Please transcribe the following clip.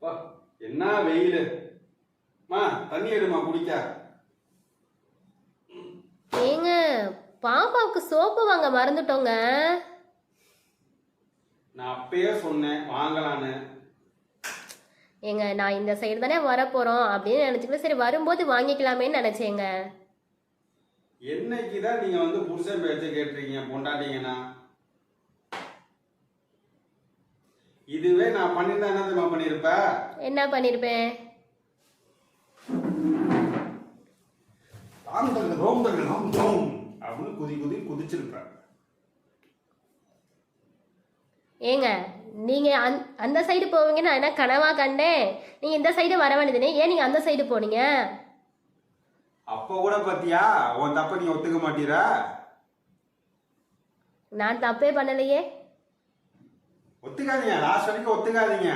அப்பா என்ன வெயில். மா தண்ணி எடுமா குடிக்க. ஏங்க பாப்பாவுக்கு சோப்பு வாங்க மறந்துட்டோங்க. நான் அப்பயே சொன்னேன் வாங்கலான்னு. ஏங்க நான் இந்த சைடு தானே வரப்போறோம் அப்படின்னு நினைச்சுக்கிட்டு சரி வரும்போது வாங்கிக்கலாமேன்னு நினைச்சேங்க. என்னைக்குதான் நீங்க வந்து புருஷன் பேச்ச கேட்டுறீங்க பொண்டாட்டிங்கன்னா? இதுவே நான் பண்ணிருந்தா என்ன தெரியுமா பண்ணிருப்ப? என்ன பண்ணிருப்பேன்? அப்படின்னு குதி குதி குதிச்சிருப்பேன். ஏங்க நீங்க அந்த சைடு போவீங்க நான் என்ன கனவா கண்டேன்? நீங்க இந்த சைடு வர வேண்டியதுனே ஏன் நீங்க அந்த சைடு போனீங்க? அப்ப கூட பாத்தியா உன் தப்ப நீ ஒத்துக்க மாட்டீரா? நான் தப்பே பண்ணலையே. ஒத்துக்காதீங்க, லாஸ்ட் வரைக்கும் ஒத்துக்காதீங்க.